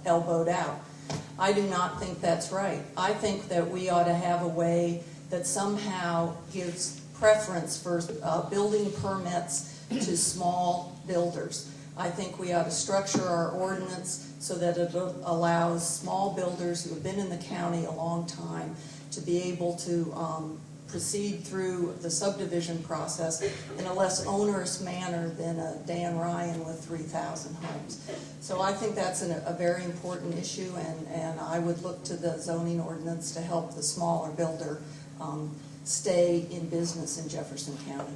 elbowed out. I do not think that's right. I think that we ought to have a way that somehow gives preference for building permits to small builders. I think we ought to structure our ordinance so that it allows small builders who have been in the county a long time to be able to proceed through the subdivision process in a less onerous manner than a Dan Ryan with 3,000 homes. So I think that's a very important issue, and I would look to the zoning ordinance to help the smaller builder stay in business in Jefferson County.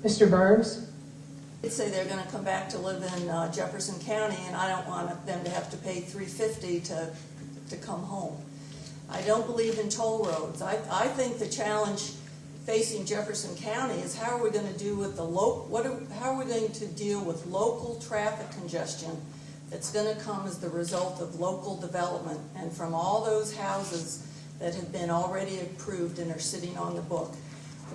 Mr. Burns? They'd say they're going to come back to live in Jefferson County, and I don't want them to have to pay $350 to come home. I don't believe in toll roads. I think the challenge facing Jefferson County is how are we going to do with how are we going to deal with local traffic congestion that's going to come as the result of local development and from all those houses that have been already approved and are sitting on the book.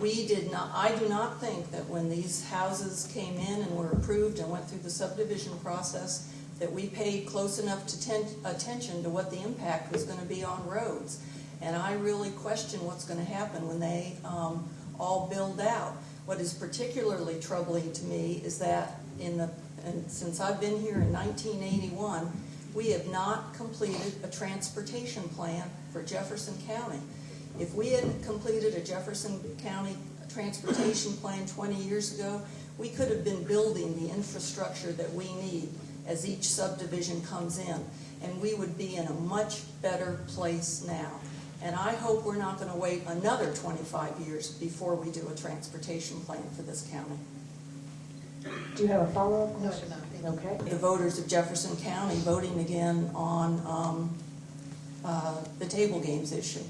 I do not think that when these houses came in and were approved and went through the subdivision process that we paid close enough attention to what the impact was going to be on roads. And I really question what's going to happen when they all build out. What is particularly troubling to me is that since I've been here in 1981, we have not completed a transportation plan for Jefferson County. If we had completed a Jefferson County transportation plan 20 years ago, we could have been building the infrastructure that we need as each subdivision comes in, and we would be in a much better place now. And I hope we're not going to wait another 25 years before we do a transportation plan for this county. Do you have a follow-up? No, I do not. Okay. The voters of Jefferson County voting again on the table games issue.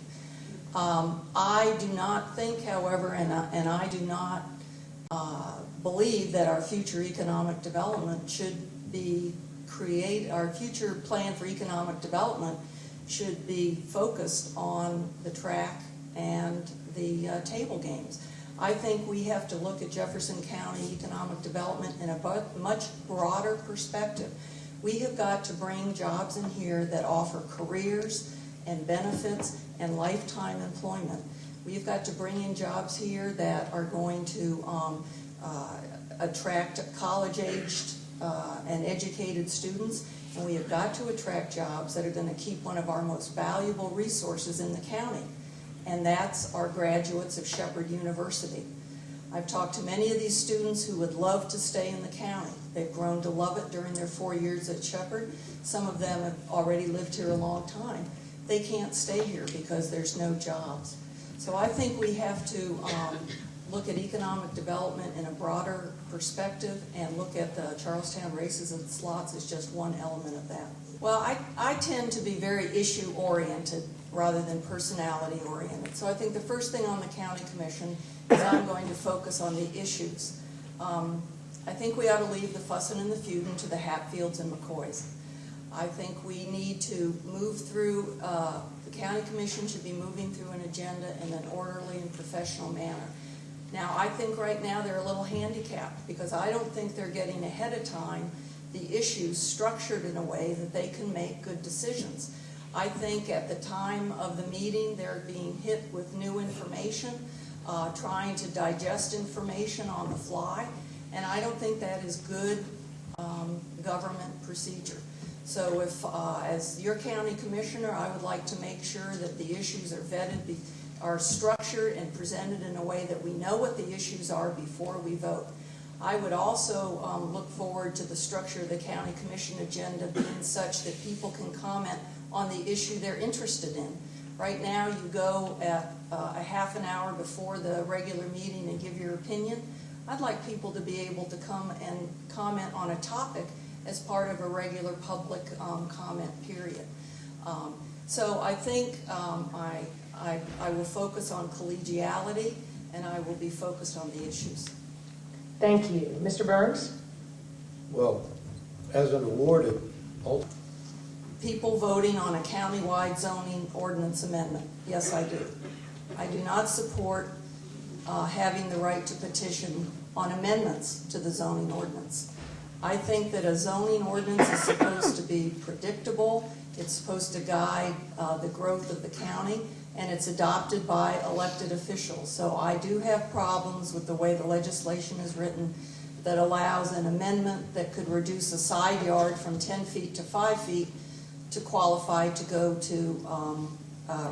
I do not think, however, and I do not believe that our future economic development should be our future plan for economic development should be focused on the track and the table games. I think we have to look at Jefferson County economic development in a much broader perspective. We have got to bring jobs in here that offer careers and benefits and lifetime employment. We've got to bring in jobs here that are going to attract college-aged and educated students, and we have got to attract jobs that are going to keep one of our most valuable resources in the county, and that's our graduates of Shepherd University. I've talked to many of these students who would love to stay in the county. They've grown to love it during their 4 years at Shepherd. Some of them have already lived here a long time. They can't stay here because there's no jobs. So I think we have to look at economic development in a broader perspective and look at the Charlestown races and slots as just one element of that. Well, I tend to be very issue-oriented rather than personality-oriented. So I think the first thing on the county commission is I'm going to focus on the issues. I think we ought to leave the fussing and the feuding to the Hatfields and McCoys. I think we need to move through, the county commission should be moving through an agenda in an orderly and professional manner. Now, I think right now they're a little handicapped because I don't think they're getting ahead of time the issues structured in a way that they can make good decisions. I think at the time of the meeting they're being hit with new information, trying to digest information on the fly, and I don't think that is good government procedure. So if, as your county commissioner, I would like to make sure that the issues are vetted, are structured and presented in a way that we know what the issues are before we vote. I would also look forward to the structure of the county commission agenda being such that people can comment on the issue they're interested in. Right now you go at a half an hour before the regular meeting and give your opinion. I'd like people to be able to come and comment on a topic as part of a regular public comment period. So I think I will focus on collegiality, and I will be focused on the issues. Thank you. Mr. Burns? Well, as an awarded People voting on a countywide zoning ordinance amendment. Yes, I do. I do not support having the right to petition on amendments to the zoning ordinance. I think that a zoning ordinance is supposed to be predictable. It's supposed to guide the growth of the county, and it's adopted by elected officials. So I do have problems with the way the legislation is written that allows an amendment that could reduce a side yard from 10 feet to 5 feet to qualify to go to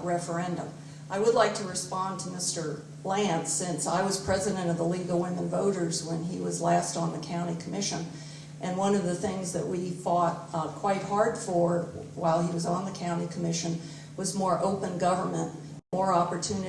referendum. I would like to respond to Mr. Lance, since I was president of the League of Women Voters when he was last on the county commission. And one of the things that we fought quite hard for while he was on the county commission was more open government, more opportunity